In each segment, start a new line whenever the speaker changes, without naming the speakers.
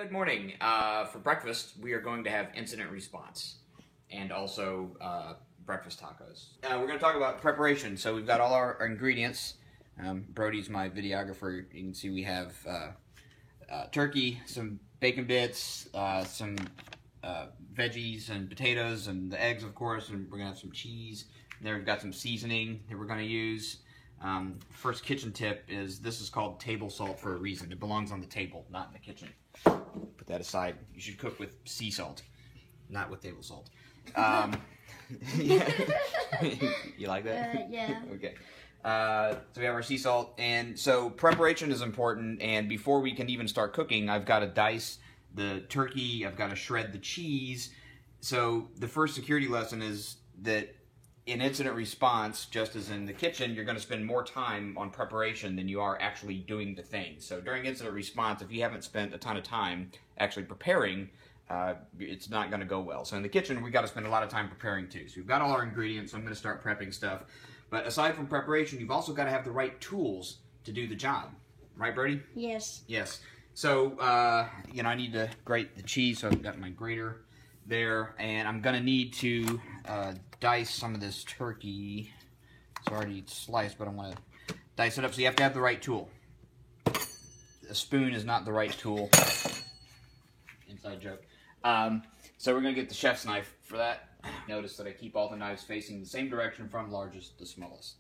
Good morning. For breakfast, we are going to have incident response and also breakfast tacos. We're going to talk about preparation. So we've got all our ingredients. Brody's my videographer. You can see we have turkey, some bacon bits, some veggies and potatoes, and the eggs, of course, and we're going to have some cheese. And then we've got some seasoning that we're going to use. First kitchen tip is this is called table salt for a reason. It belongs on the table, not in the kitchen. Put that aside. You should cook with sea salt, not with table salt. You like that?
Yeah.
Okay. So we have our sea salt, and so preparation is important, and before we can even start cooking, I've got to dice the turkey, I've got to shred the cheese. So the first security lesson is that in incident response, just as in the kitchen, you're going to spend more time on preparation than you are actually doing the thing. So during incident response, if you haven't spent a ton of time actually preparing, it's not going to go well. So in the kitchen, we've got to spend a lot of time preparing too. So we've got all our ingredients, so I'm going to start prepping stuff. But aside from preparation, you've also got to have the right tools to do the job. Right, Brody?
Yes.
Yes. So, I need to grate the cheese, so I've got my grater there, and I'm going to need to dice some of this turkey. It's already sliced, but I'm going to dice it up, so you have to have the right tool. A spoon is not the right tool. Inside joke. So we're going to get the chef's knife for that. Notice that I keep all the knives facing the same direction from largest to smallest.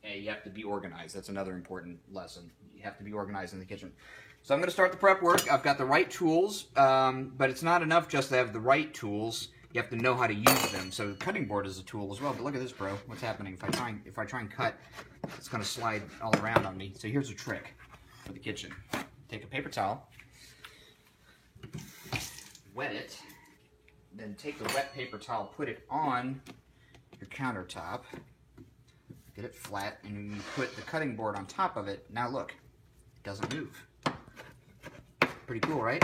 And you have to be organized. That's another important lesson. You have to be organized in the kitchen. So I'm going to start the prep work. I've got the right tools, but it's not enough just to have the right tools. You have to know how to use them. So the cutting board is a tool as well. But look at this, bro. What's happening? If I try and cut, it's going to slide all around on me. So here's a trick for the kitchen. Take a paper towel, wet it, then take the wet paper towel, put it on your countertop, get it flat, and then you put the cutting board on top of it. Now look, it doesn't move. Pretty cool, right?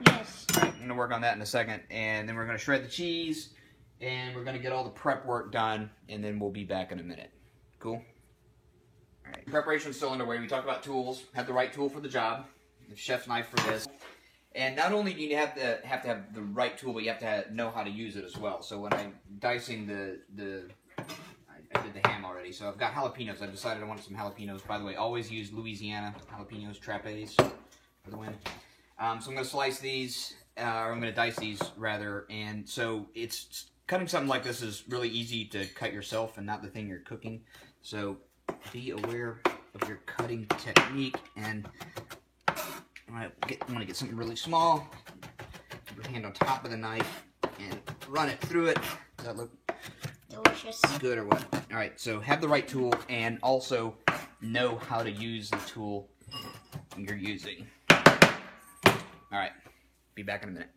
Yes.
All right, I'm going to work on that in a second, and then we're going to shred the cheese, and we're going to get all the prep work done, and then we'll be back in a minute. Cool? All right, preparation's still underway. We talked about tools. Have the right tool for the job. The chef's knife for this. And not only do you have to have the right tool, but you have to know how to use it as well. So when I'm dicing I did the ham already. So I've got jalapenos. I've decided I wanted some jalapenos. By the way, always use Louisiana jalapenos, Trapeze for the win. So I'm going to slice these, or I'm going to dice these rather. And so cutting something like this is really easy to cut yourself and not the thing you're cooking. So be aware of your cutting technique, and I want to get something really small. Put your hand on top of the knife and run it through it. Does that look
Delicious.
good or what? All right, so have the right tool and also know how to use the tool you're using. All right, be back in a minute.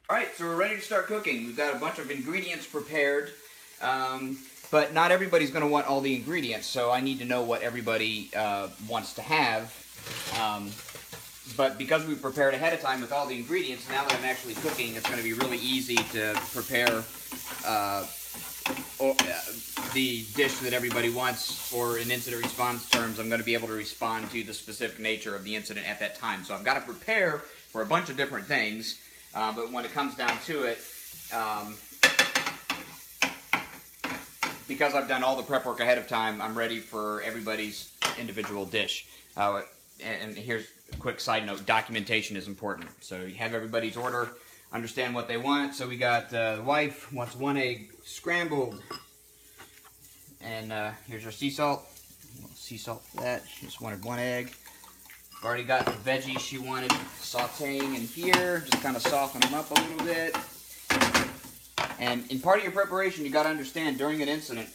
All right, so we're ready to start cooking. We've got a bunch of ingredients prepared, but not everybody's going to want all the ingredients, so I need to know what everybody wants to have. But because we prepared ahead of time with all the ingredients, now that I'm actually cooking, it's going to be really easy to prepare the dish that everybody wants. For in incident response terms, I'm going to be able to respond to the specific nature of the incident at that time. So I've got to prepare for a bunch of different things, but when it comes down to it, because I've done all the prep work ahead of time, I'm ready for everybody's individual dish. And here's a quick side note, documentation is important. So you have everybody's order, understand what they want. So we got the wife wants 1 egg scrambled. And here's our sea salt. Sea salt for that. She just wanted 1 egg. I've already got the veggies she wanted sauteing in here. Just kind of soften them up a little bit. And in part of your preparation, you got to understand during an incident,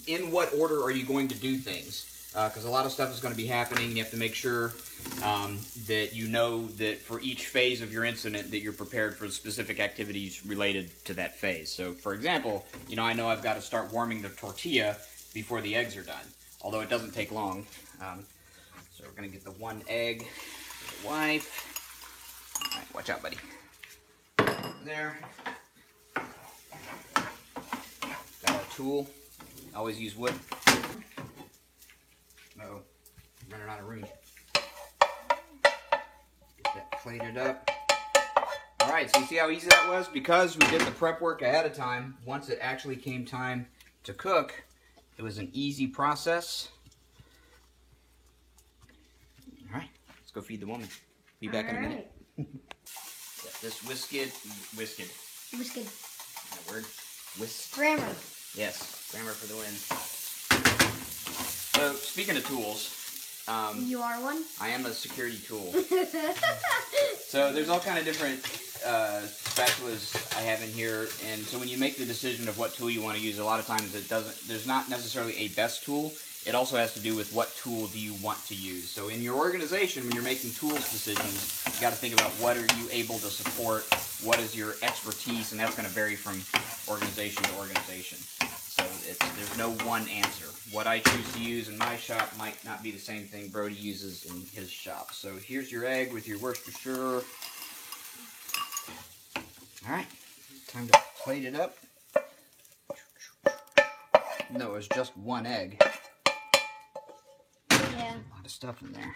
in what order are you going to do things? Because a lot of stuff is going to be happening. You have to make sure that you know that for each phase of your incident that you're prepared for specific activities related to that phase. So, for example, I know I've got to start warming the tortilla before the eggs are done, although it doesn't take long. So we're going to get the 1 egg for the wife. All right, watch out, buddy. There. Got a tool. Always use wood. Uh-oh, running out of room. Get that plate it up. All right, so you see how easy that was? Because we did the prep work ahead of time, once it actually came time to cook, it was an easy process. All right, let's go feed the woman. Be back in a minute. Got this whisked. That word?
Grammar.
Yes, grammar for the win. So, speaking of tools,
You are one?
I am a security tool. So there's all kind of different spatulas I have in here, and so when you make the decision of what tool you want to use, a lot of times there's not necessarily a best tool. It also has to do with what tool do you want to use. So in your organization, when you're making tools decisions, you got to think about what are you able to support, what is your expertise, and that's going to vary from organization to organization. So there's no one answer. What I choose to use in my shop might not be the same thing Brody uses in his shop. So here's your egg with your Worcestershire. All right, time to plate it up. No, it was just one egg.
Yeah.
A lot of stuff in there.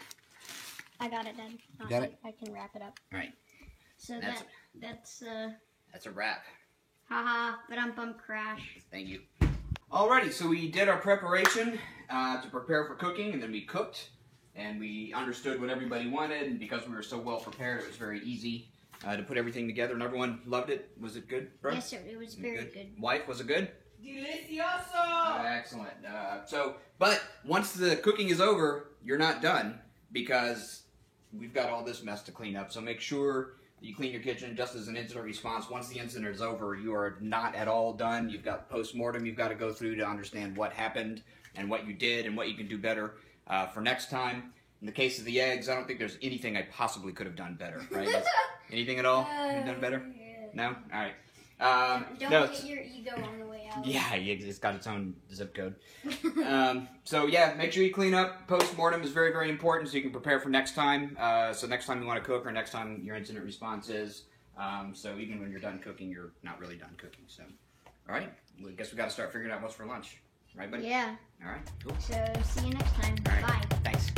I got it done.
You got it?
I can wrap it up.
All right,
So
that's a wrap.
haha, but I'm bump crash.
Thank you. Alrighty, so we did our preparation to prepare for cooking, and then we cooked, and we understood what everybody wanted, and because we were so well prepared, it was very easy to put everything together, and everyone loved it. Was it good, bro?
Yes, sir. It was very good.
Wife, was it good?
Delicioso!
Excellent. But once the cooking is over, you're not done, because we've got all this mess to clean up, so make sure you clean your kitchen just as an incident response. Once the incident is over, you are not at all done. You've got post-mortem you've got to go through to understand what happened and what you did and what you can do better for next time. In the case of the eggs, I don't think there's anything I possibly could have done better, right? Anything at all you've done better? No? All right.
Don't
no,
get your ego on the way out.
yeah, it's got its own zip code. So yeah, make sure you clean up. Post-mortem is very, very important so you can prepare for next time. So next time you want to cook or next time your incident response is. So even when you're done cooking, you're not really done cooking. So, all right, well, I guess we got to start figuring out what's for lunch. Right, buddy?
Yeah.
All right, cool.
So see you next time.
All right,
Bye.
thanks.